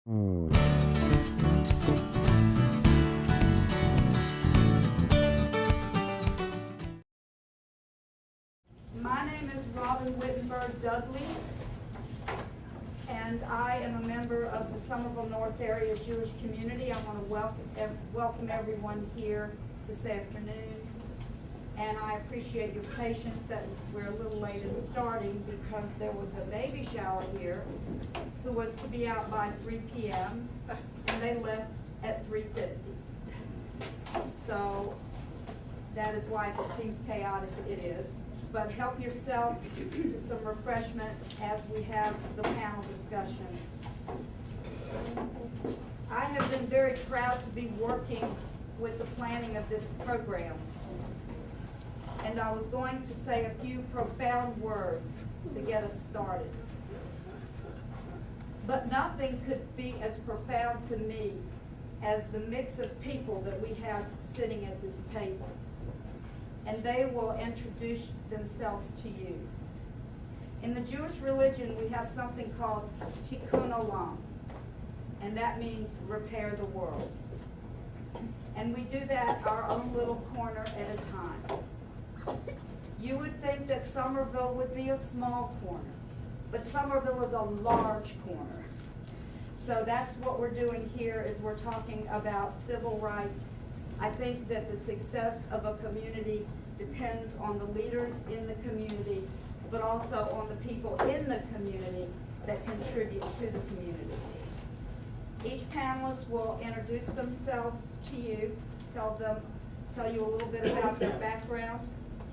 My name is Robin Wittenberg Dudley, and I am a member of the Somerville North Area Jewish community. I want to welcome everyone here this afternoon, and I appreciate your patience that we're a little late in starting because there was a baby shower here who was to be out by 3 p.m. and they left at 3:50. So that is why it seems chaotic. It is. But help yourself to some refreshment as we have the panel discussion. I have been very proud to be working with the planning of this program. And I was going to say a few profound words to get us started. But nothing could be as profound to me as the mix of people that we have sitting at this table. And they will introduce themselves to you. In the Jewish religion, we have something called tikkun olam, and that means repair the world. And we do that our own little corner at a time. You would think that Somerville would be a small corner, but Somerville is a large corner. So that's what we're doing here, is we're talking about civil rights. I think that the success of a community depends on the leaders in the community, but also on the people in the community that contribute to the community. Each panelist will introduce themselves to you, tell you a little bit about their background.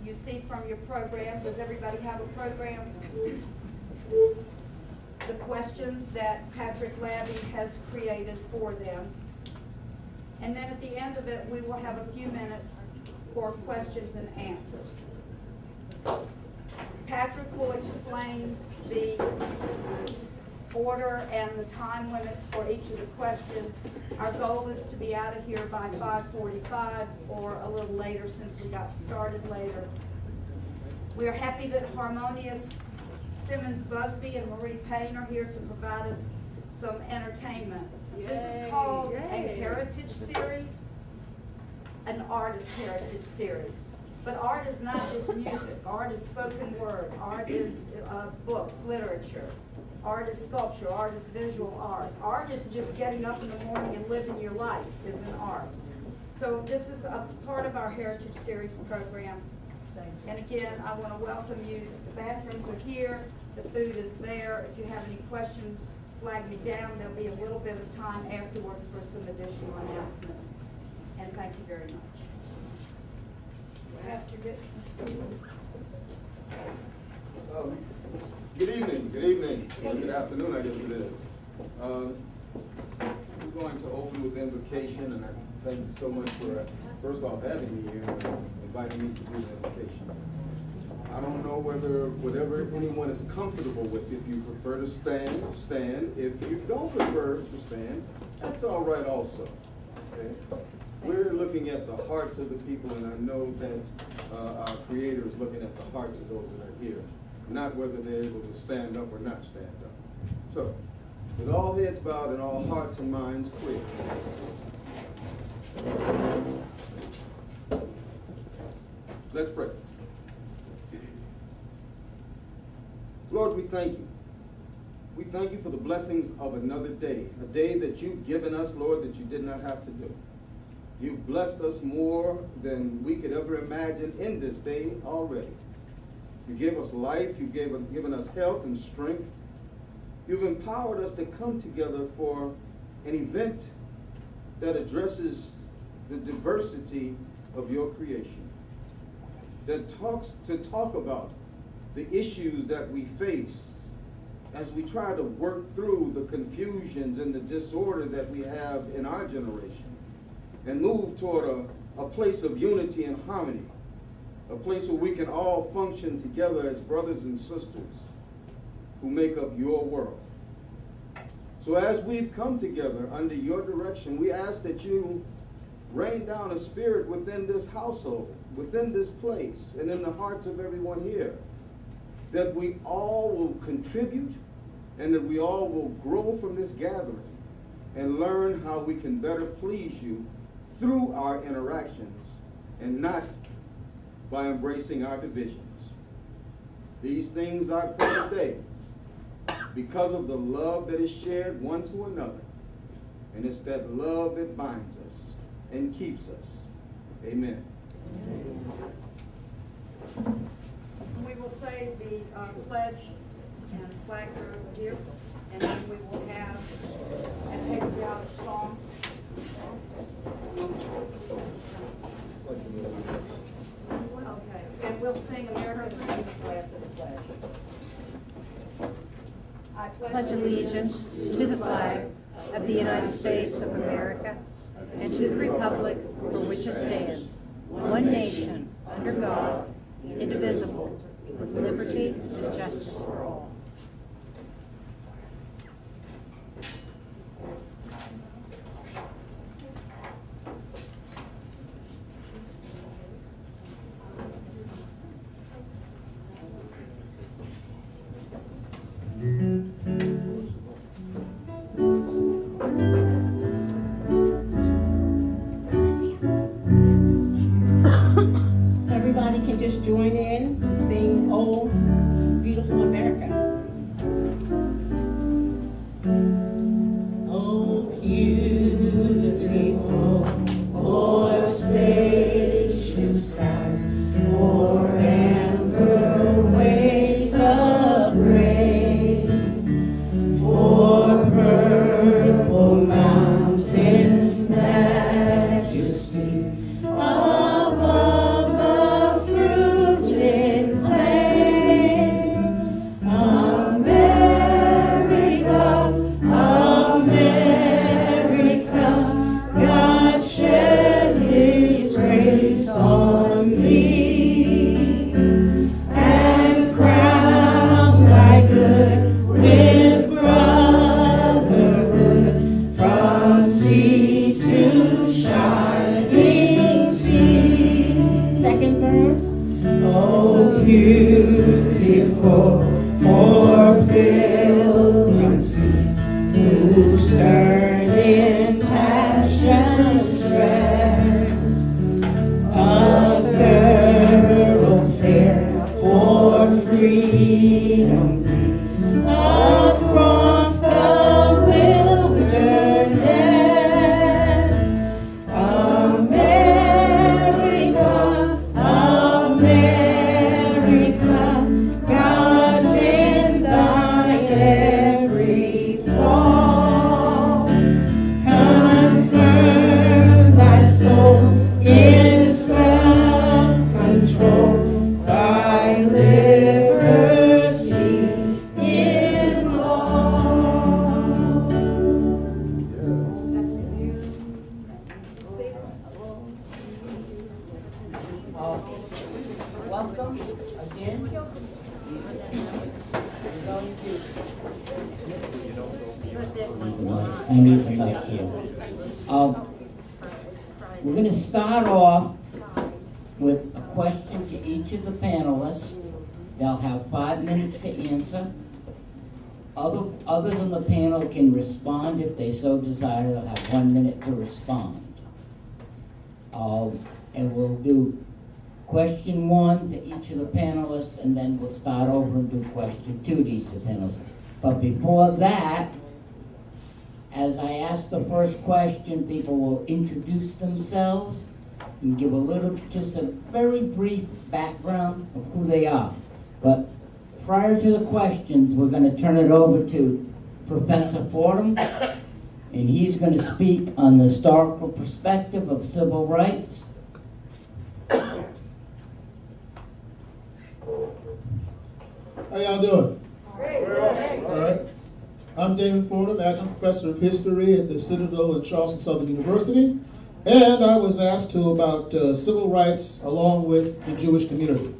You see from your program, does everybody have a program? The questions that Patrick Labby has created for them. And then at the end of it, we will have a few minutes for questions and answers. Patrick will explain the order and the time limits for each of the questions. Our goal is to be out of here by 5:45 or a little later since we got started later. We are happy that Harmonious Simmons Busby and Marie Payne are here to provide us some entertainment. This is called a heritage series, an artist heritage series. But art is not just music. Art is spoken word. Art is books, literature. Art is sculpture. Art is visual art. Art is just getting up in the morning and living your life is an art. So this is a part of our heritage series program. And again, I want to welcome you. The bathrooms are here. The food is there. If you have any questions, flag me down. There'll be a little bit of time afterwards for some additional announcements. And thank you very much. Pastor Dixon. Good evening, or good afternoon, I guess it is. We're going to open with invocation, and I thank you so much for, first of all, having me here and inviting me to do the invocation. I don't know whatever anyone is comfortable with. If you prefer to stand, stand. If you don't prefer to stand, that's all right also. Okay? We're looking at the hearts of the people, and I know that our Creator is looking at the hearts of those that are here, not whether they're able to stand up or not stand up. So, with all heads bowed and all hearts and minds clear. Let's pray. Lord, we thank you. We thank you for the blessings of another day, a day that you've given us, Lord, that you did not have to do. You've blessed us more than we could ever imagine in this day already. You gave us life. You've given us health and strength. You've empowered us to come together for an event that addresses the diversity of your creation, that talk about the issues that we face as we try to work through the confusions and the disorder that we have in our generation and move toward a place of unity and harmony, a place where we can all function together as brothers and sisters who make up your world. So as we've come together under your direction, we ask that you rain down a spirit within this household, within this place, and in the hearts of everyone here, that we all will contribute and that we all will grow from this gathering and learn how we can better please you through our interactions and not by embracing our divisions. These things I pray today because of the love that is shared one to another. And it's that love that binds us and keeps us. Amen. We will say the pledge, and flags are over here, and then we will have a patriotic song. Okay, and we'll sing American Freedom after the pledge. I Pledge allegiance to the flag of the United States of America and to the republic for which it stands, one nation, under God, indivisible, with liberty and justice for all. Everybody can just join in and sing "Oh, Beautiful America." Oh, beautiful, for spacious skies, for amber waves of grain, for purple mountains' majesty. Above the fruited plain, America, America, God shed His grace on thee, and crown thy good with brotherhood from sea to shining sea. Second verse. Oh, beautiful for pilgrim feet who stern in passion stress, a thoroughfare for freedom across the wilderness. America, America, God in thy every flaw, confirm thy soul in self-control, thy liberty in law. Welcome again. I need the mic here. We're going to start off with a question to each of the panelists. They'll have 5 minutes to answer. Others on the panel can respond if they so desire. They'll have 1 minute to respond. And we'll do question 1 to each of the panelists, and then we'll start over and do question 2 to each of the panelists. But before that, as I ask the first question, people will introduce themselves and give just a very brief background of who they are. But prior to the questions, we're going to turn it over to Professor Fordham, and he's going to speak on the historical perspective of civil rights. How y'all doing? All right. I'm David Frederick, Adjunct Professor of History at the Citadel at Charleston Southern University, and I was asked to about civil rights along with the Jewish community.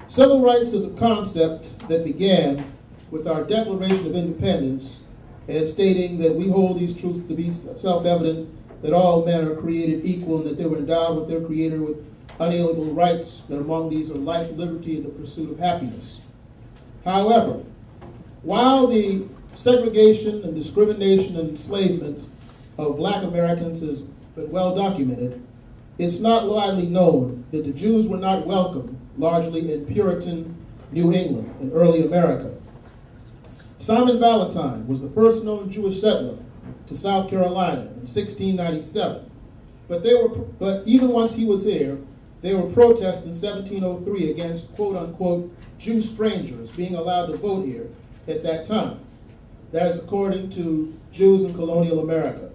Civil rights is a concept that began with our Declaration of Independence and stating that we hold these truths to be self-evident, that all men are created equal and that they were endowed with their Creator with unalienable rights, that among these are life, liberty, and the pursuit of happiness. However, while the segregation and discrimination and enslavement of black Americans has been well documented, it's not widely known that the Jews were not welcome largely in Puritan New England in early America. Simon Valentine was the first known Jewish settler to South Carolina in 1697. But even once he was here, they were protests in 1703 against quote-unquote Jew strangers being allowed to vote here at that time. That is according to Jews in colonial America.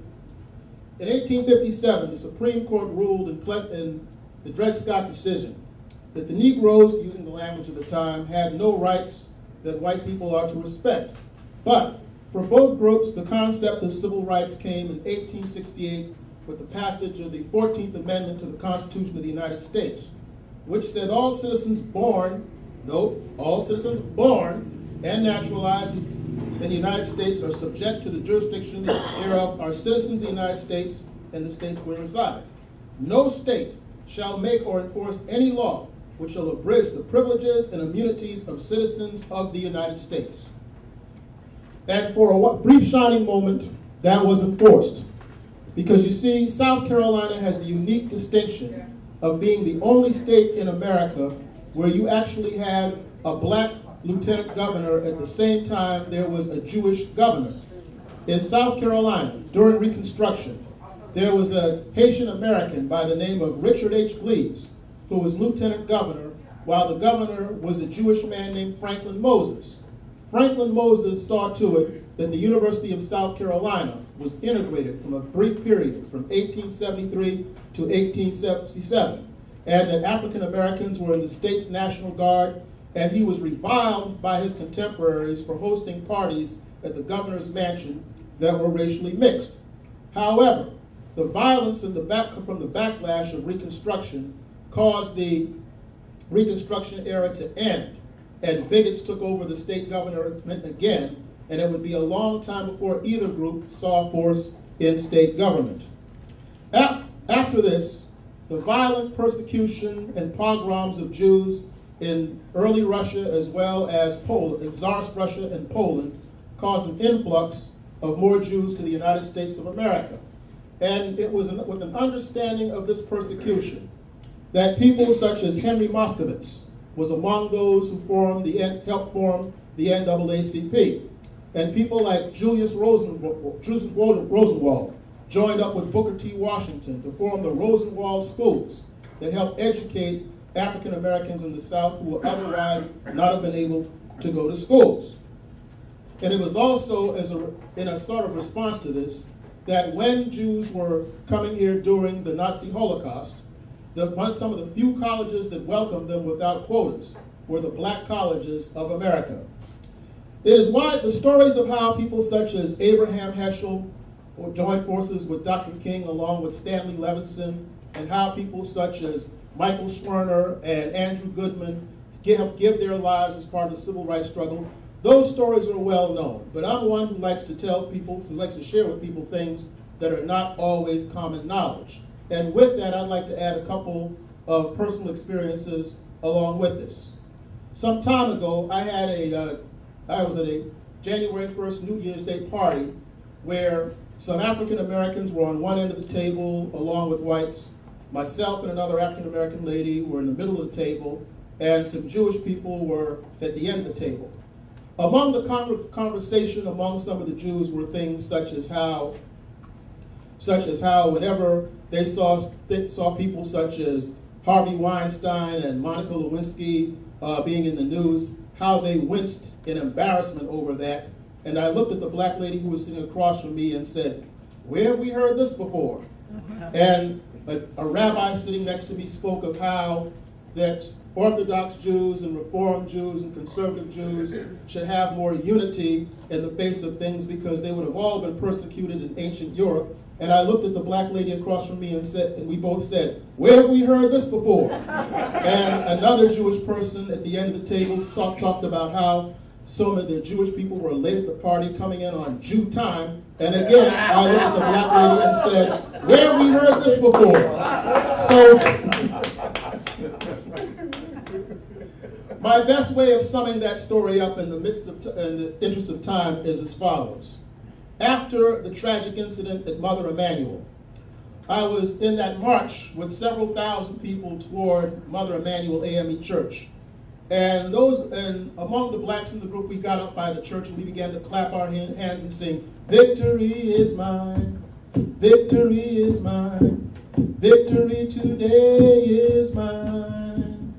In 1857, the Supreme Court ruled in the Dred Scott decision that the Negroes, using the language of the time, had no rights that white people are to respect. But for both groups, the concept of civil rights came in 1868 with the passage of the 14th Amendment to the Constitution of the United States, which said all citizens born and naturalized in the United States are subject to the jurisdiction thereof, are citizens of the United States and the states where they reside. No state shall make or enforce any law which shall abridge the privileges and immunities of citizens of the United States. And for a brief shining moment, that was enforced. Because you see, South Carolina has the unique distinction of being the only state in America where you actually had a black lieutenant governor at the same time there was a Jewish governor. In South Carolina, during Reconstruction, there was a Haitian American by the name of Richard H. Gleaves, who was lieutenant governor, while the governor was a Jewish man named Franklin Moses. Franklin Moses saw to it that the University of South Carolina was integrated from a brief period from 1873 to 1877, and that African Americans were in the state's National Guard, and he was reviled by his contemporaries for hosting parties at the governor's mansion that were racially mixed. However, the violence from the backlash of Reconstruction caused the Reconstruction era to end, and bigots took over the state government again, and it would be a long time before either group saw force in state government. After this, the violent persecution and pogroms of Jews in early Russia as well as Poland, in Tsarist Russia and Poland, caused an influx of more Jews to the United States of America. And it was with an understanding of this persecution that people such as Henry Moskowitz was among those who helped form the NAACP. And people like Julius Rosenwald joined up with Booker T. Washington to form the Rosenwald Schools that helped educate African Americans in the South who would otherwise not have been able to go to schools. And it was also in a sort of response to this that when Jews were coming here during the Nazi Holocaust, some of the few colleges that welcomed them without quotas were the black colleges of America. It is why the stories of how people such as Abraham Heschel joined forces with Dr. King along with Stanley Levinson, and how people such as Michael Schwerner and Andrew Goodman give their lives as part of the civil rights struggle. Those stories are well known, but I'm one who likes to tell people, who likes to share with people things that are not always common knowledge. And with that, I'd like to add a couple of personal experiences along with this. Some time ago, I was at a January 1st New Year's Day party where some African Americans were on one end of the table along with whites. Myself and another African American lady were in the middle of the table, and some Jewish people were at the end of the table. Among the conversation among some of the Jews were things such as how whenever they saw people such as Harvey Weinstein and Monica Lewinsky being in the news, how they winced in embarrassment over that. And I looked at the black lady who was sitting across from me and said, "Where have we heard this before?" And a rabbi sitting next to me spoke of how that Orthodox Jews and Reform Jews and conservative Jews should have more unity in the face of things because they would have all been persecuted in ancient Europe. And I looked at the black lady across from me and we both said, "Where have we heard this before?" And another Jewish person at the end of the table talked about how some of the Jewish people were late at the party coming in on Jew time. And again, I looked at the black lady and said, "Where have we heard this before?" So, my best way of summing that story up in the interest of time is as follows. after the tragic incident at Mother Emanuel. I was in that march with several thousand people toward Mother Emanuel AME Church. And among the blacks in the group, we got up by the church and we began to clap our hands and sing, "Victory is mine, victory is mine, victory today is mine.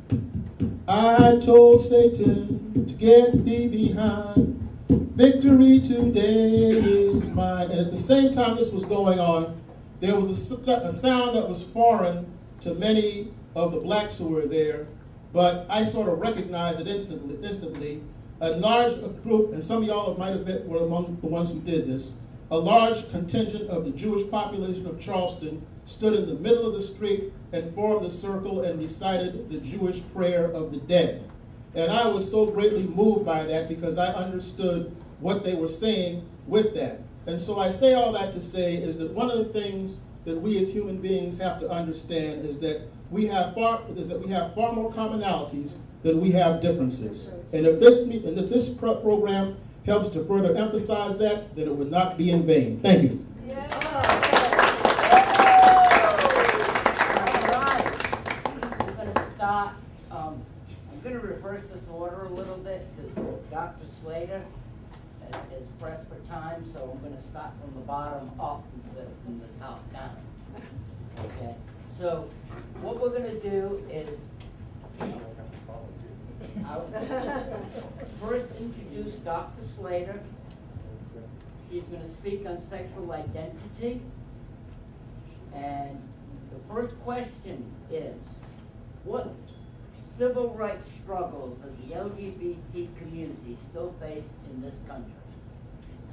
I told Satan to get thee behind, victory today is mine." And at the same time this was going on, there was a sound that was foreign to many of the blacks who were there, but I sort of recognized it instantly. A large group, and some of y'all were among the ones who did this, a large contingent of the Jewish population of Charleston stood in the middle of the street and formed a circle and recited the Jewish prayer of the dead. And I was so greatly moved by that because I understood what they were saying with that. And so I say all that to say is that one of the things that we as human beings have to understand is that we have far more commonalities than we have differences. And if this program helps to further emphasize that, then it would not be in vain. Thank you. I'm going to reverse this order a little bit because Dr. Slater is pressed for time, so I'm going to start from the bottom up instead of from the top down. Okay, so what we're going to do is I'll first introduce Dr. Slater. She's going to speak on sexual identity. And the first question is, what civil rights struggles does the LGBT community still face in this country?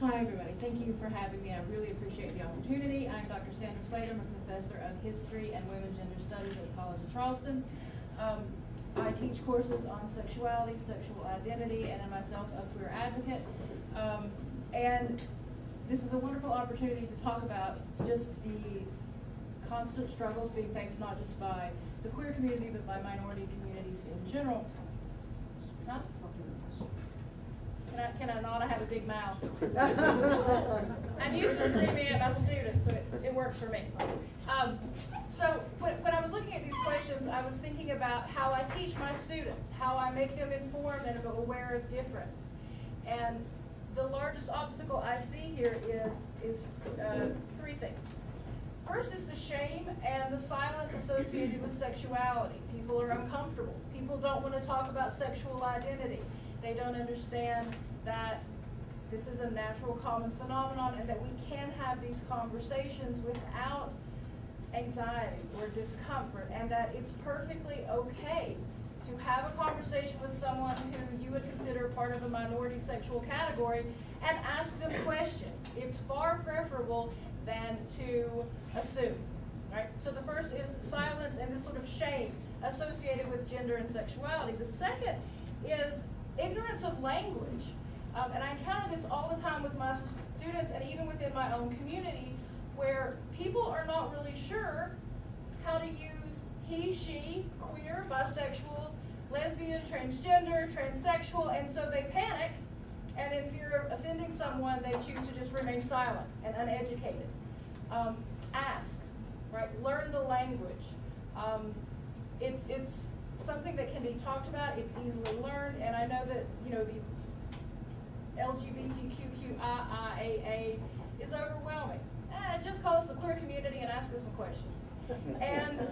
Hi, everybody. Thank you for having me. I really appreciate the opportunity. I'm Dr. Sandra Slater. I'm a professor of history and women's gender studies at the College of Charleston. I teach courses on sexuality, sexual identity, and am myself a queer advocate. And this is a wonderful opportunity to talk about just the constant struggles being faced not just by the queer community, but by minority communities in general. Huh? Can I not? I have a big mouth. I'm used to screaming at my students, so it works for me. So when I was looking at these questions, I was thinking about how I teach my students, how I make them informed and aware of difference. And the largest obstacle I see here is three things. First is the shame and the silence associated with sexuality. People are uncomfortable. People don't want to talk about sexual identity. They don't understand that this is a natural common phenomenon and that we can have these conversations without anxiety or discomfort, and that it's perfectly okay to have a conversation with someone who you would consider part of a minority sexual category and ask them questions. It's far preferable than to assume, right? So the first is silence and this sort of shame associated with gender and sexuality. The second is ignorance of language. And I encounter this all the time with my students and even within my own community, where people are not really sure how to use he, she, queer, bisexual, lesbian, transgender, transsexual, and so they panic, and if you're offending someone, they choose to just remain silent and uneducated. Ask, right? Learn the language. It's something that can be talked about. It's easily learned, and I know that the LGBTQIA is overwhelming. Just call us the queer community and ask us some questions. And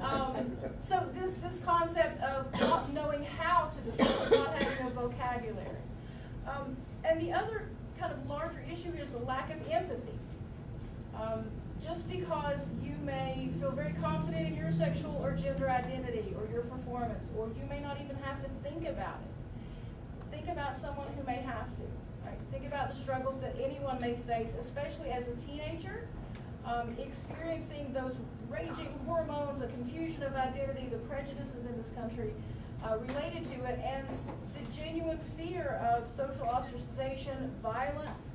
so this concept of not knowing how to discuss, not having a vocabulary. And the other kind of larger issue is the lack of empathy. Just because you may feel very confident in your sexual or gender identity or your performance, or you may not even have to think about it. Think about someone who may have to. Right? Think about the struggles that anyone may face, especially as a teenager, experiencing those raging hormones, a confusion of identity, the prejudices in this country related to it, and the genuine fear of social ostracization, violence.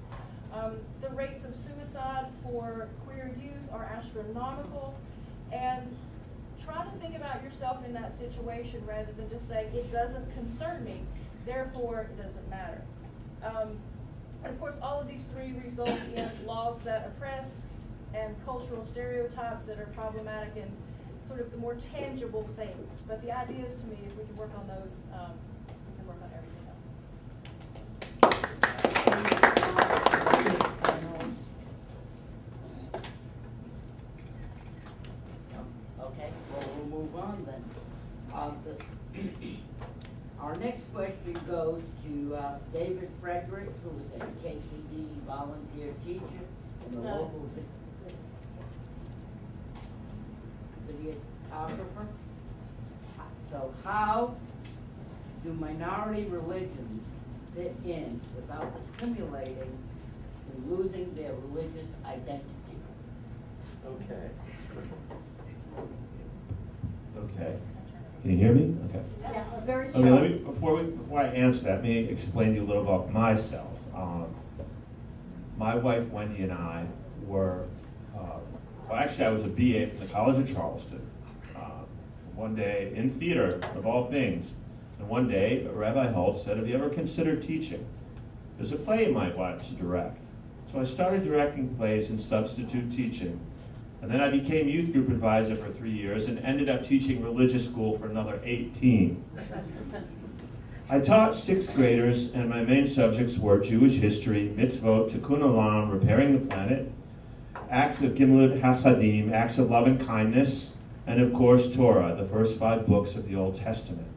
The rates of suicide for queer youth are astronomical, and try to think about yourself in that situation rather than just say, it doesn't concern me, therefore it doesn't matter. And of course, all of these three result in laws that oppress and cultural stereotypes that are problematic and sort of the more tangible things. But the idea is, to me, if we can work on those, we can work on everything else. Okay, well, we'll move on then. Our next question goes to David Frederick, who is a KPD volunteer teacher in the local videographer. So how do minority religions fit in without assimilating and losing their religious identity? Okay. Okay. Can you hear me? Okay. Yeah, very Okay, let me, before I answer that, let me explain to you a little about myself. My wife Wendy and I were, well actually I was a BA from the College of Charleston. One day, in theater, of all things, and one day Rabbi Holt said, have you ever considered teaching? There's a play you might want to direct. So I started directing plays and substitute teaching. And then I became youth group advisor for 3 years and ended up teaching religious school for another 18. I taught 6th graders, and my main subjects were Jewish history, mitzvot, tikkun olam, repairing the planet, acts of gimilut hasadim, acts of love and kindness, and of course Torah, the first 5 books of the Old Testament.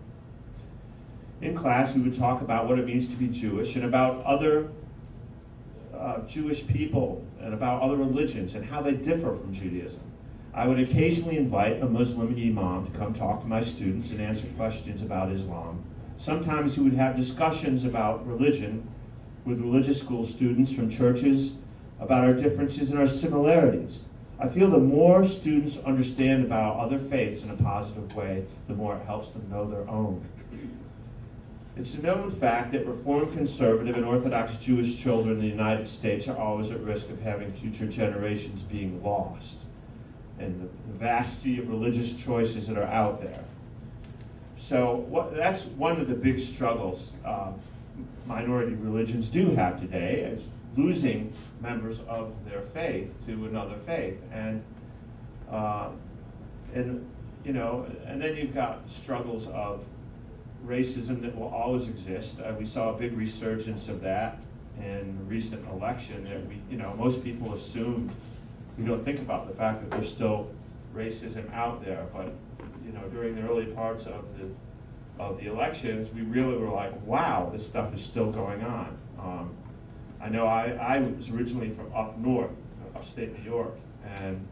In class, we would talk about what it means to be Jewish and about other Jewish people and about other religions and how they differ from Judaism. I would occasionally invite a Muslim imam to come talk to my students and answer questions about Islam. Sometimes we would have discussions about religion with religious school students from churches about our differences and our similarities. I feel the more students understand about other faiths in a positive way, the more it helps them know their own. It's a known fact that Reformed, Conservative, and Orthodox Jewish children in the United States are always at risk of having future generations being lost in the vast sea of religious choices that are out there. So that's one of the big struggles minority religions do have today, is losing members of their faith to another faith. And you know, and then you've got struggles of racism that will always exist. We saw a big resurgence of that in the recent election. That most people assumed, we don't think about the fact that there's still racism out there. But during the early parts of the elections, we really were like, wow, this stuff is still going on. I know I was originally from up north, upstate New York, and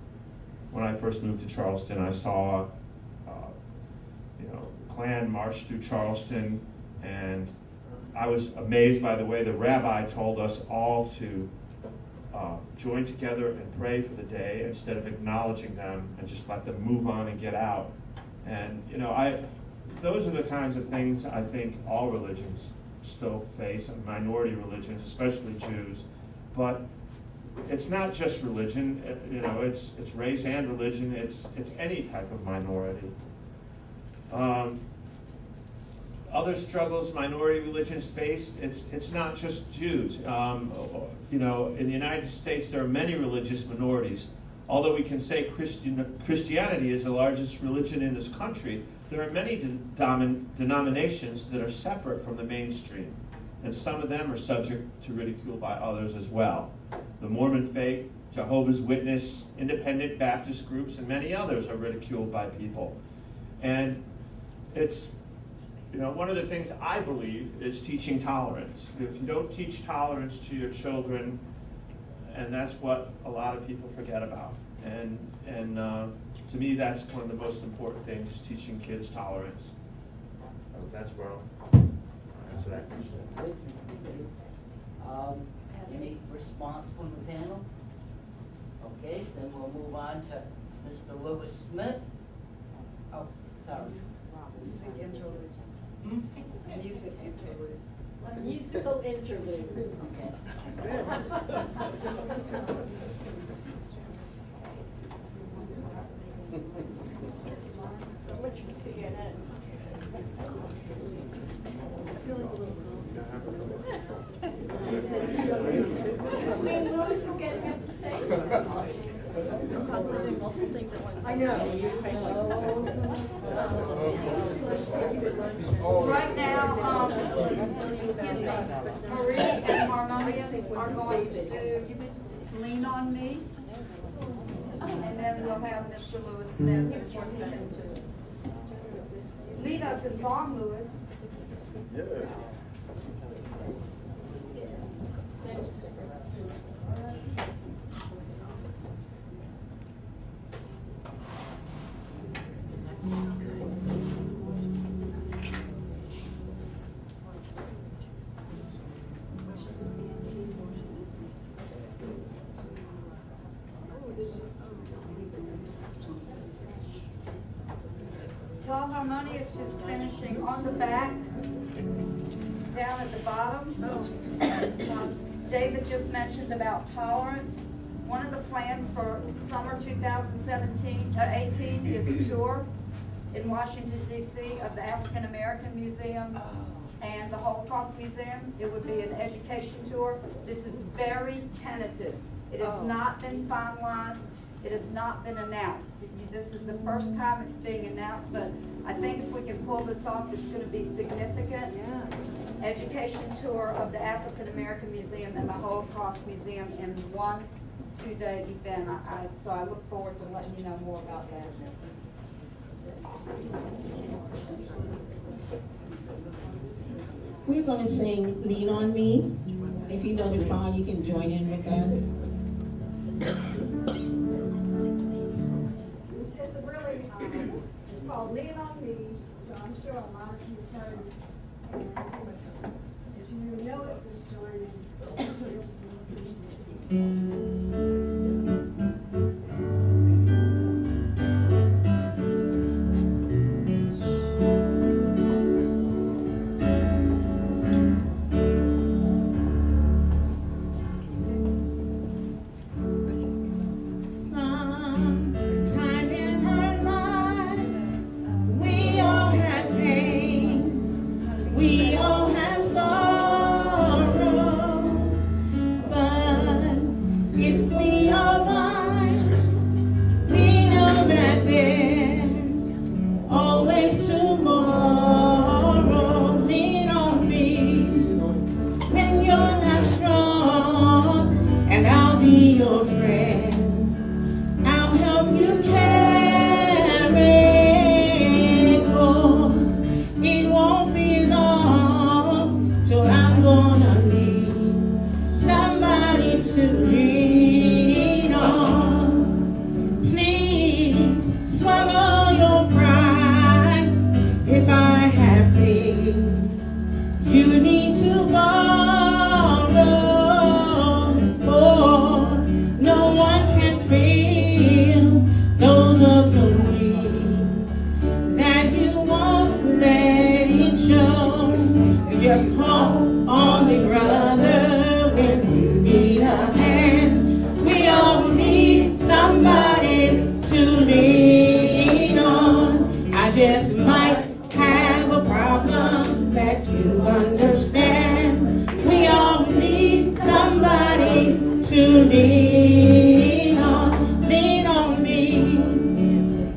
when I first moved to Charleston, I saw Klan march through Charleston, and I was amazed by the way the rabbi told us all to join together and pray for the day instead of acknowledging them and just let them move on and get out. And those are the kinds of things I think all religions still face, and minority religions, especially Jews. But it's not just religion, it's race and religion, it's any type of minority. Other struggles minority religions face, it's not just Jews. In the United States there are many religious minorities. Although we can say Christianity is the largest religion in this country, there are many denominations that are separate from the mainstream, and some of them are subject to ridicule by others as well. The Mormon faith, Jehovah's Witness, independent Baptist groups, and many others are ridiculed by people. And it's, one of the things I believe is teaching tolerance. If you don't teach tolerance to your children, and that's what a lot of people forget about. And to me, that's one of the most important things, is teaching kids tolerance. So that's where I'll answer that question. Any response from the panel? Okay, then we'll move on to Mr. Lewis Smith. Oh, sorry. Music interlude. Music interlude. A musical interlude. Okay. So much for CNN. Me and Louis is getting up to say this. I know. Right now, excuse me, Marie and Harmonious are going to do Lean on Me. And then we'll have Mr. Lewis Smith, of course, he's going to lead us in song, Lewis. Yes. While Harmonious is finishing on the back, down at the bottom, David just mentioned about tolerance. One of the plans for summer 2018 is a tour in Washington, D.C. of the African American Museum and the Holocaust Museum. It would be an education tour. This is very tentative. It has not been finalized. It has not been announced. This is the first time it's being announced, but I think if we can pull this off, it's going to be significant. Education tour of the African American Museum and the Holocaust Museum in one 2-day event. So I look forward to letting you know more about that. We're going to sing Lean on Me. If you know the song, you can join in with us. It's a really, it's called Lean on Me, so I'm sure a lot of you have heard it. And if you know it, just join in. Sometime in our lives, we all have pain, we all have sorrows, but if we are wise, we know that there's always tomorrow. Lean on me when you're not strong, and I'll be your friend. I'll help you carry on. It won't be long till I'm gonna need somebody to lean on. Please swallow your pride if I have things you need to borrow, for no one can feel those of your needs that you won't let it show. You just call on me, brother, when you need a hand. We all need somebody to lean on. I just might have a problem that you understand. We all need somebody to lean on. Lean on me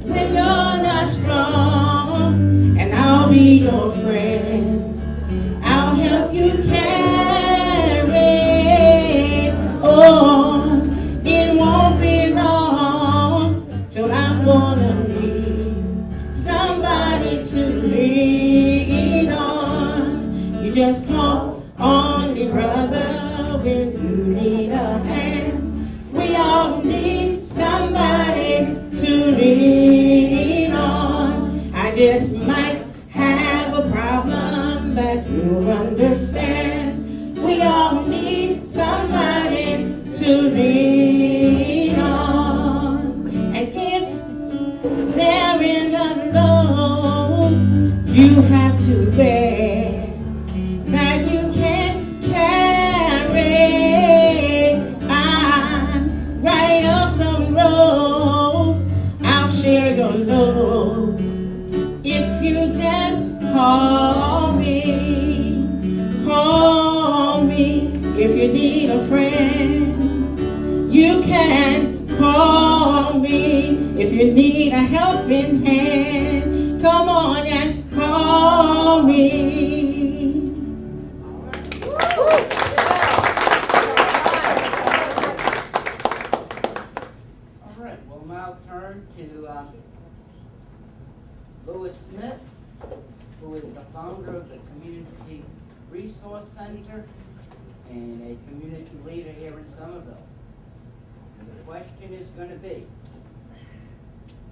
when you're not strong, and I'll be your friend. I'll help you carry on. It won't be long till I'm gonna need somebody to lean on. You just call on me, brother, when you need a hand. We all need somebody to lean on. I just might have a problem that you understand. We all need somebody to lean on. And if they're in alone, you have to bear that you can't carry. I'm right up the road, I'll share your load. If you just call me if you need a friend, you can call me. If you need a helping hand, come on and call me. All right, we'll now turn to Louis Smith, who is the founder of the Community Resource Center and a community leader here in Somerville. And the question is going to be,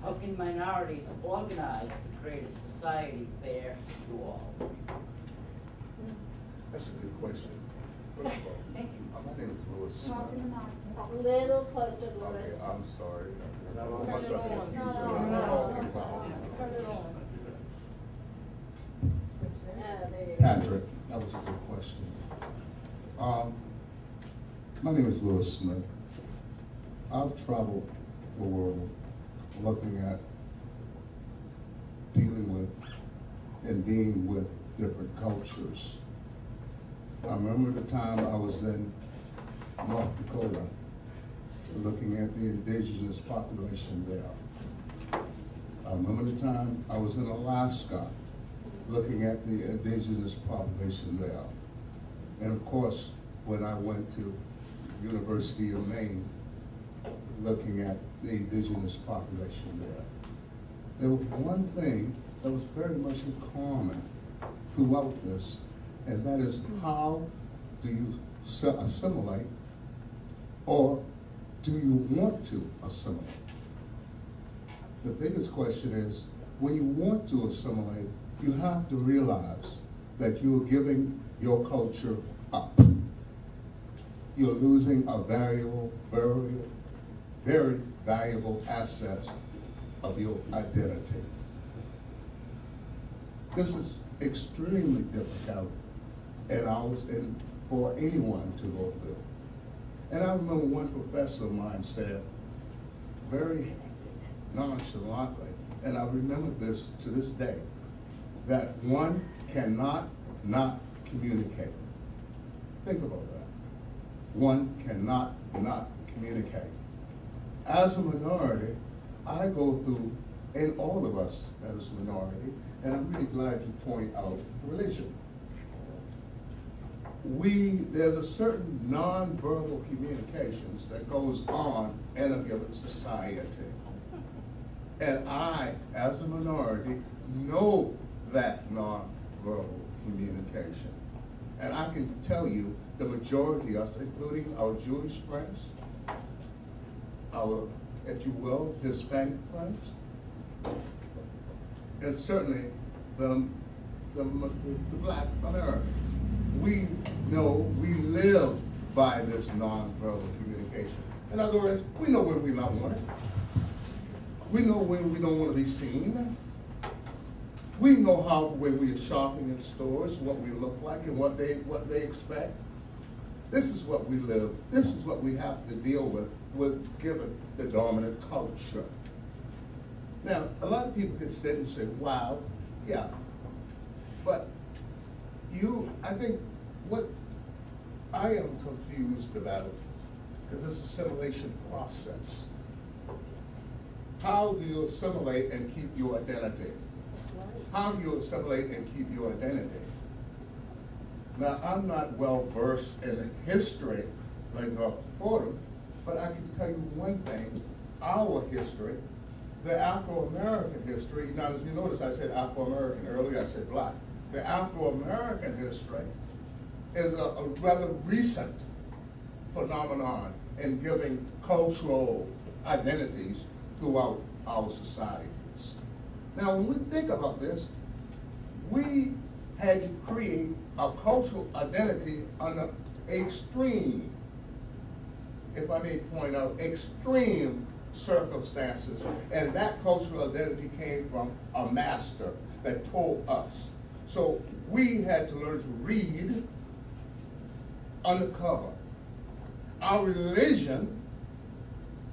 how can minorities organize to create a society fair to all? That's a good question. First of all, my name is Louis. A little closer, Okay, Louis. I'm sorry. Turn it on. Talking about. Turn it on. There you go. Patrick, that was a good question. My name is Louis Smith. I've traveled the world looking at, dealing with, and being with different cultures. I remember the time I was in North Dakota looking at the indigenous population there. I remember the time I was in Alaska looking at the indigenous population there. And of course, when I went to University of Maine, looking at the indigenous population there. There was one thing that was very much in common throughout this, and that is how do you assimilate, or do you want to assimilate? The biggest question is, when you want to assimilate, you have to realize that you are giving your culture up. You're losing a valuable, very valuable asset of your identity. This is extremely difficult and for anyone to go through. And I remember one professor of mine said, very nonchalantly, and I remember this to this day, that one cannot not communicate. Think about that. One cannot not communicate. As a minority, I go through, and all of us as a minority, and I'm really glad you point out religion. There's a certain nonverbal communications that goes on in a given society. And I, as a minority, know that nonverbal communication. And I can tell you the majority of us, including our Jewish friends, our, if you will, Hispanic friends, and certainly the Black Americans. We know we live by this nonverbal communication. In other words, we know when we're not wanted. We know when we don't want to be seen. We know how when we are shopping in stores, what we look like and what they expect. This is what we live. This is what we have to deal with given the dominant culture. Now, a lot of people can sit and say, wow, yeah. But I think what I am confused about is this assimilation process. How do you assimilate and keep your identity? How do you assimilate and keep your identity? Now, I'm not well versed in history like Dr. Fordham, but I can tell you one thing, our history, the Afro-American history, now as you notice I said Afro-American earlier, I said Black. The Afro-American history is a rather recent phenomenon in giving cultural identities throughout our societies. Now, when we think about this, we had to create a cultural identity under extreme, if I may point out, extreme circumstances. And that cultural identity came from a master that told us. So we had to learn to read undercover. Our religion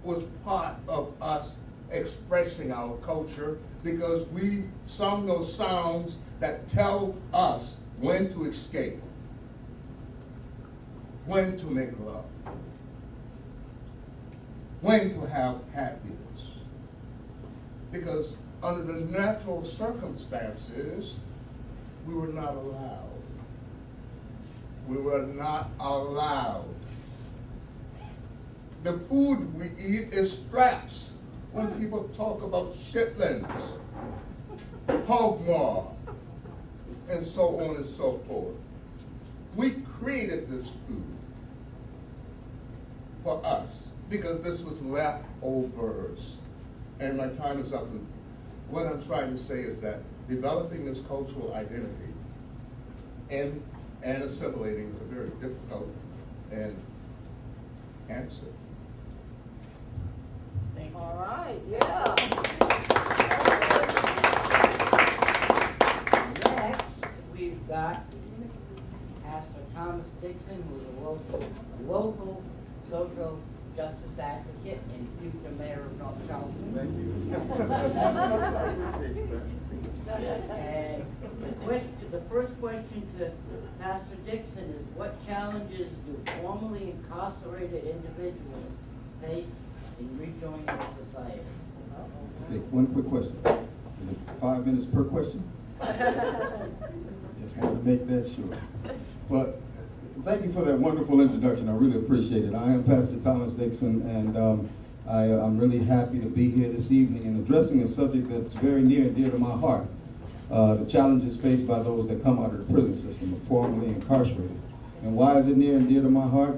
was part of us expressing our culture because we sung those songs that tell us when to escape. when to make love, when to have happiness. Because under the natural circumstances, we were not allowed. We were not allowed. The food we eat is scraps. When people talk about chitlins, hog maw, and so on and so forth. We created this food for us because this was leftovers. And my time is up. And what I'm trying to say is that developing this cultural identity and assimilating is a very difficult and answer. All right, yeah. Next, we've got Pastor Thomas Dixon, who's a local social justice advocate and future mayor of North Charleston. And the first question to Pastor Dixon is, what challenges do formerly incarcerated individuals face in rejoining society? Okay, one quick question. Is it 5 minutes per question? Just wanted to make that sure. But thank you for that wonderful introduction. I really appreciate it. I am Pastor Thomas Dixon, and I'm really happy to be here this evening and addressing a subject that's very near and dear to my heart. The challenges faced by those that come out of the prison system, are formerly incarcerated. And why is it near and dear to my heart?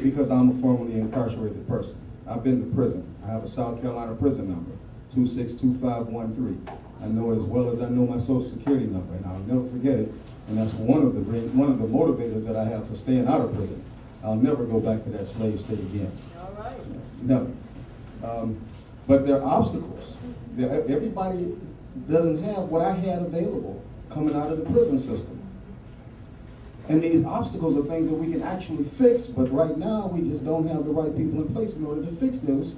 Because I'm a formerly incarcerated person. I've been to prison. I have a South Carolina prison number, 262513. I know it as well as I know my Social Security number, and I'll never forget it. And that's one of the motivators that I have for staying out of prison. I'll never go back to that slave state again. All right. Never. But there are obstacles. Everybody doesn't have what I had available coming out of the prison system. And these obstacles are things that we can actually fix, but right now we just don't have the right people in place in order to fix these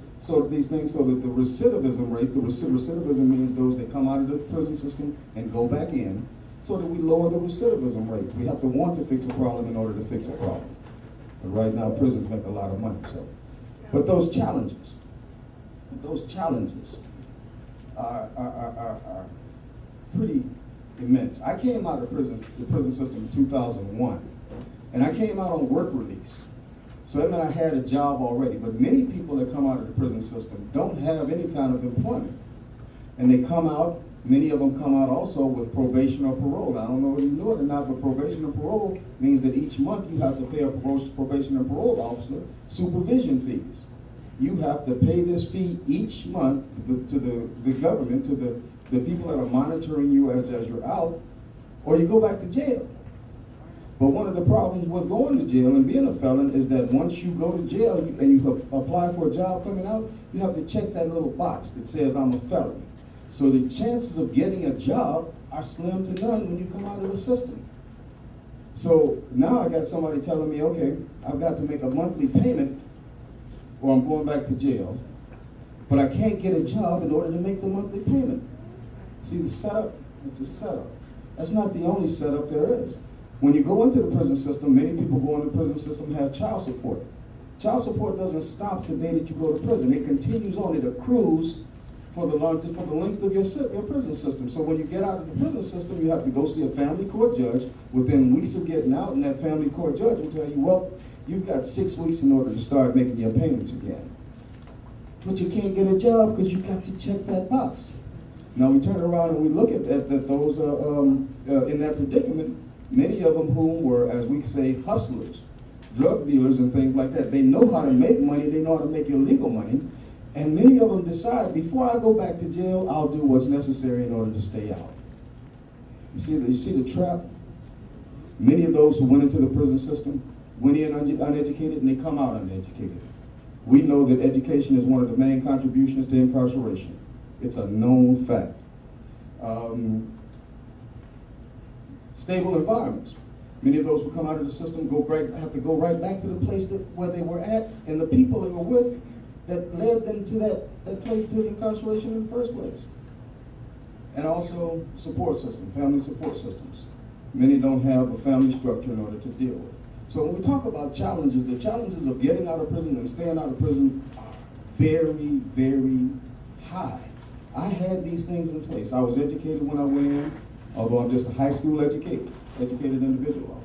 things, so that the recidivism rate, recidivism means those that come out of the prison system and go back in, so that we lower the recidivism rate. We have to want to fix a problem in order to fix a problem. But right now prisons make a lot of money, so. But those challenges are pretty immense. I came out of the prison system in 2001, and I came out on work release. So that meant I had a job already, but many people that come out of the prison system don't have any kind of employment. And they come out, many of them come out also with probation or parole. I don't know if you know it or not, but probation or parole means that each month you have to pay a probation and parole officer supervision fees. You have to pay this fee each month to the government, to the people that are monitoring you as you're out, or you go back to jail. But one of the problems with going to jail and being a felon is that once you go to jail and you apply for a job coming out, you have to check that little box that says I'm a felon. So the chances of getting a job are slim to none when you come out of the system. So now I got somebody telling me, okay, I've got to make a monthly payment or I'm going back to jail, but I can't get a job in order to make the monthly payment. See, the setup, it's a setup. That's not the only setup there is. When you go into the prison system, many people go into the prison system and have child support. Child support doesn't stop the day that you go to prison. It continues on, it accrues for the length of your prison system. So when you get out of the prison system, you have to go see a family court judge within weeks of getting out, and that family court judge will tell you, well, you've got 6 weeks in order to start making your payments again. But you can't get a job because you got to check that box. Now we turn around and we look at that those in that predicament, many of them whom were, as we say, hustlers, drug dealers and things like that. They know how to make money, they know how to make illegal money, and many of them decide, before I go back to jail, I'll do what's necessary in order to stay out. You see the trap? Many of those who went into the prison system went in uneducated and they come out uneducated. We know that education is one of the main contributions to incarceration. It's a known fact. Stable environments. Many of those who come out of the system have to go right back to the place where they were at and the people they were with that led them to that place, to incarceration in the first place. And also support system, family support systems. Many don't have a family structure in order to deal with. So when we talk about challenges, the challenges of getting out of prison and staying out of prison are very, very high. I had these things in place. I was educated when I went in, although I'm just a high school educated individual.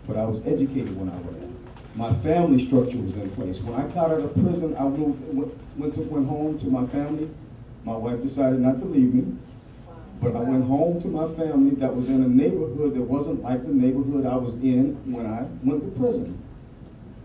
But I was educated when I went in. My family structure was in place. When I got out of prison, I went home to my family. My wife decided not to leave me, but I went home to my family that was in a neighborhood that wasn't like the neighborhood I was in when I went to prison.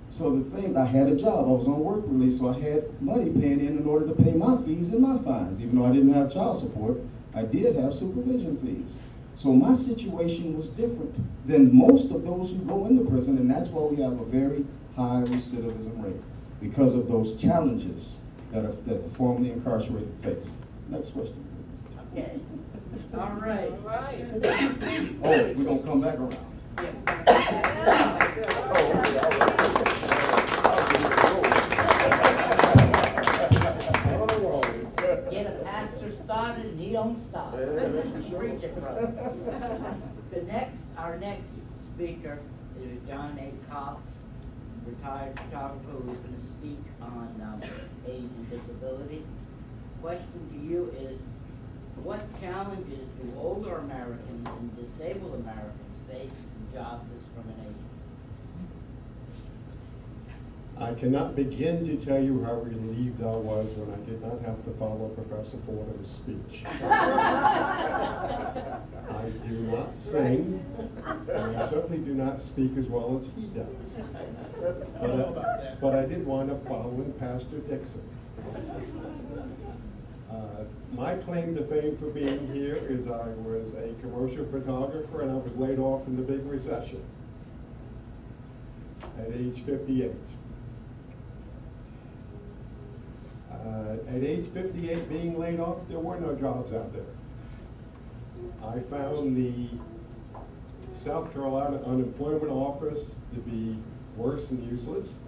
So the thing, I had a job. I was on work release, so I had money paying in order to pay my fees and my fines. Even though I didn't have child support, I did have supervision fees. So my situation was different than most of those who go into prison, and that's why we have a very high recidivism rate, because of those challenges that the formerly incarcerated face. Next question, please. Okay. All right. Oh, we're gonna come back around. Get a pastor started and he don't stop. Preach it, brother. Our next speaker is John A. Cox, retired photographer, who's going to speak on age and disability. Question to you is, what challenges do older Americans and disabled Americans face in job discrimination? I cannot begin to tell you how relieved I was when I did not have to follow Professor Fordham's speech. I do not sing, and I certainly do not speak as well as he does. But I did wind up following Pastor Dixon. My claim to fame for being here is I was a commercial photographer and I was laid off in the big recession at age 58. At age 58, being laid off, there were no jobs out there. I found the South Carolina Unemployment Office to be worse than useless.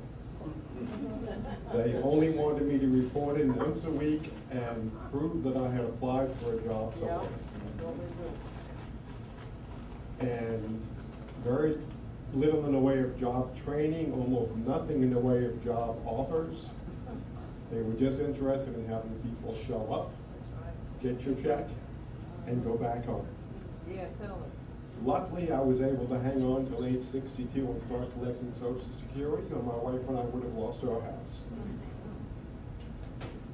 They only wanted me to report in once a week and prove that I had applied for a job somewhere. And very little in the way of job training, almost nothing in the way of job offers. They were just interested in having people show up, get your check, and go back home. Yeah, tell me. Luckily, I was able to hang on till age 62 and start collecting Social Security, or my wife and I would have lost our house.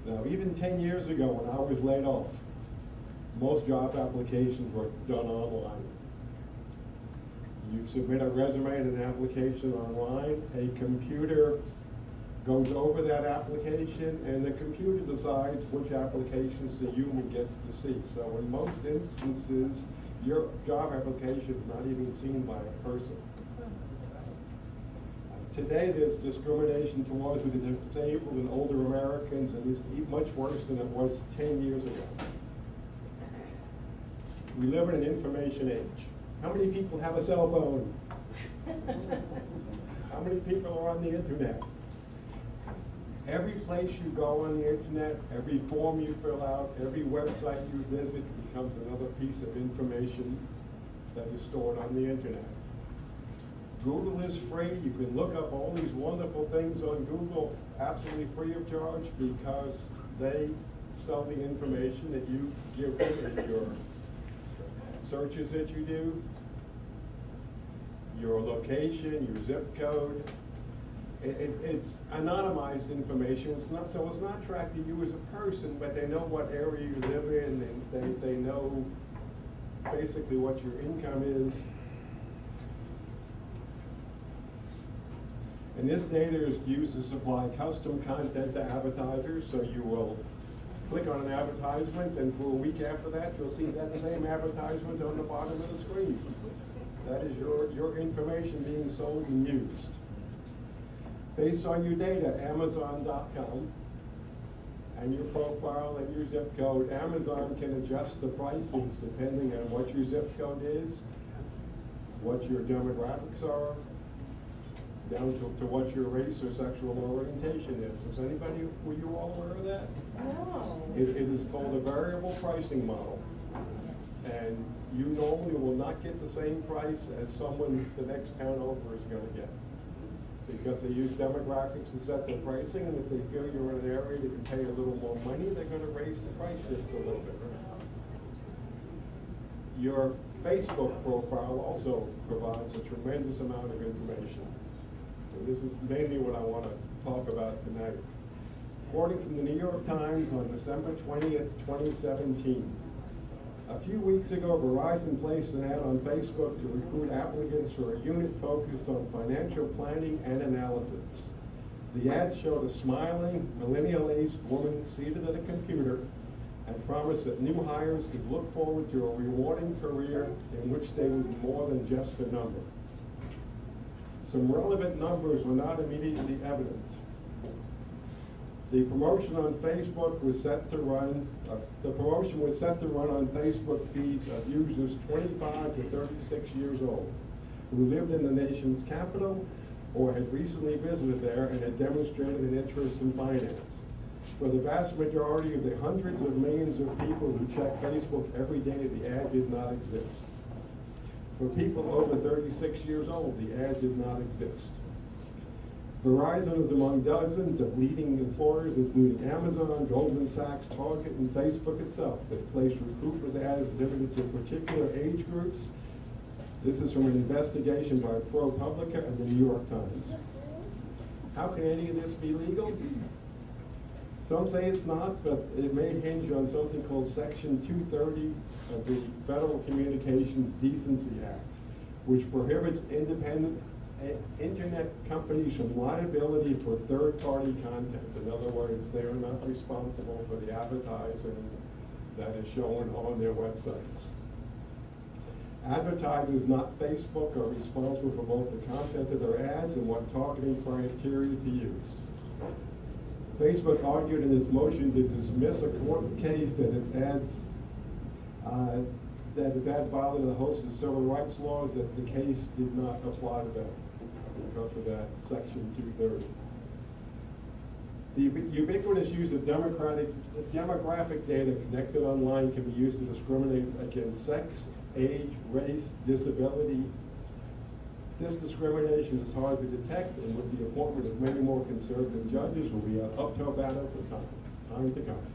Now, even 10 years ago when I was laid off, most job applications were done online. You submit a resume and an application online, a computer goes over that application, and the computer decides which applications the human gets to see. So in most instances, your job application is not even seen by a person. Today, there's discrimination towards the disabled and older Americans, and it's much worse than it was 10 years ago. We live in an information age. How many people have a cell phone? How many people are on the internet? Every place you go on the internet, every form you fill out, every website you visit becomes another piece of information that is stored on the internet. Google is free. You can look up all these wonderful things on Google absolutely free of charge because they sell the information that you give them in your searches that you do, your location, your zip code. It's anonymized information. It's not tracking you as a person, but they know what area you live in. They know basically what your income is. And this data is used to supply custom content to advertisers, so you will click on an advertisement, and for a week after that, you'll see that same advertisement on the bottom of the screen. That is your information being sold and used. Based on your data, Amazon.com, and your profile and your zip code, Amazon can adjust the prices depending on what your zip code is, what your demographics are, down to what your race or sexual orientation is. Were you all aware of that? No. It is called a variable pricing model. And you normally will not get the same price as someone the next town over is going to get. because they use demographics to set their pricing, and if they feel you're in an area that can pay a little more money, they're going to raise the price just a little bit. Your Facebook profile also provides a tremendous amount of information. And this is mainly what I want to talk about tonight. According from the New York Times on December 20th, 2017, a few weeks ago, Verizon placed an ad on Facebook to recruit applicants for a unit focused on financial planning and analysis. The ad showed a smiling, millennial-aged woman seated at a computer and promised that new hires could look forward to a rewarding career in which they would be more than just a number. Some relevant numbers were not immediately evident. The promotion on Facebook was set to run, on Facebook feeds of users 25 to 36 years old who lived in the nation's capital or had recently visited there and had demonstrated an interest in finance. For the vast majority of the hundreds of millions of people who check Facebook every day, the ad did not exist. For people over 36 years old, the ad did not exist. Verizon is among dozens of leading employers, including Amazon, Goldman Sachs, Target, and Facebook itself, that place recruitment ads limited to particular age groups. This is from an investigation by ProPublica and the New York Times. How can any of this be legal? Some say it's not, but it may hinge on something called Section 230 of the Federal Communications Decency Act, which prohibits independent internet companies from liability for third-party content. In other words, they are not responsible for the advertising that is shown on their websites. Advertisers, not Facebook, are responsible for both the content of their ads and what targeting criteria to use. Facebook argued in its motion to dismiss a court case that its ads violated a host of civil rights laws, that the case did not apply to them because of that Section 230. The ubiquitous use of demographic data connected online can be used to discriminate against sex, age, race, disability. This discrimination is hard to detect, and with the appointment of many more conservative judges, will be an uphill battle for time to come.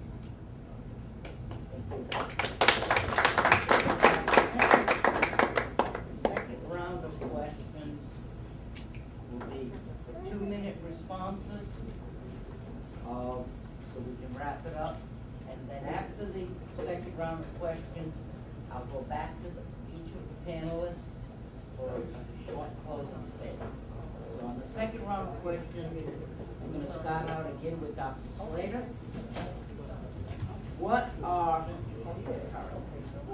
Second round of questions will be 2-minute responses, so we can wrap it up. And then after the second round of questions, I'll go back to each of the panelists for a short closing statement. So on the second round of questions, I'm going to start out again with Dr. Slater. What are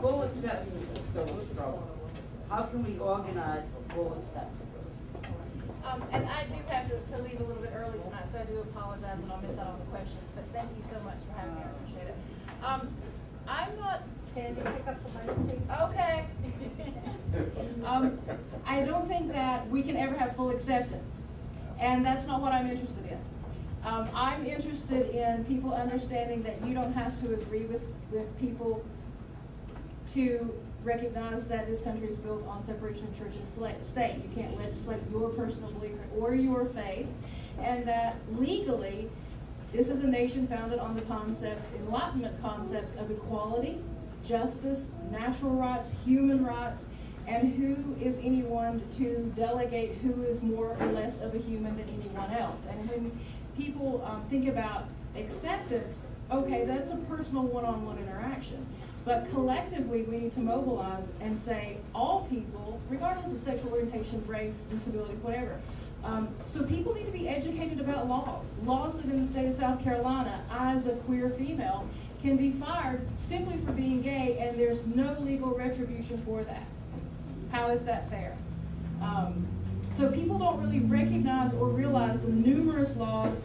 full acceptance is still a struggle? How can we organize for full acceptance? And I do have to leave a little bit early tonight, so I do apologize and I'll miss out on the questions, but thank you so much for having me, I appreciate it. I'm not... Can you pick up the mic, please? Okay. I don't think that we can ever have full acceptance, and that's not what I'm interested in. I'm interested in people understanding that you don't have to agree with people to recognize that this country is built on separation of church and state. You can't legislate your personal beliefs or your faith, and that legally, this is a nation founded on the concepts, Enlightenment concepts of equality, justice, natural rights, human rights, and who is anyone to delegate who is more or less of a human than anyone else. And when people think about acceptance, okay, that's a personal one-on-one interaction. But collectively, we need to mobilize and say all people, regardless of sexual orientation, race, disability, whatever. So people need to be educated about laws. Laws that in the state of South Carolina, I as a queer female can be fired simply for being gay, and there's no legal retribution for that. How is that fair? So people don't really recognize or realize the numerous laws,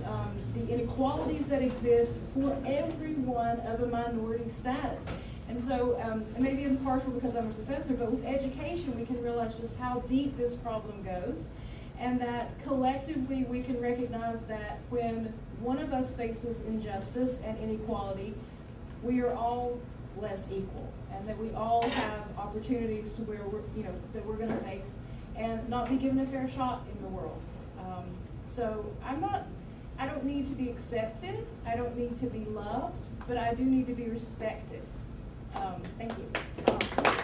the inequalities that exist for everyone of a minority status. And so, maybe I'm partial because I'm a professor, but with education we can realize just how deep this problem goes, and that collectively we can recognize that when one of us faces injustice and inequality, we are all less equal, and that we all have opportunities to where we're, that we're going to face and not be given a fair shot in the world. So I don't need to be accepted, I don't need to be loved, but I do need to be respected. Thank you.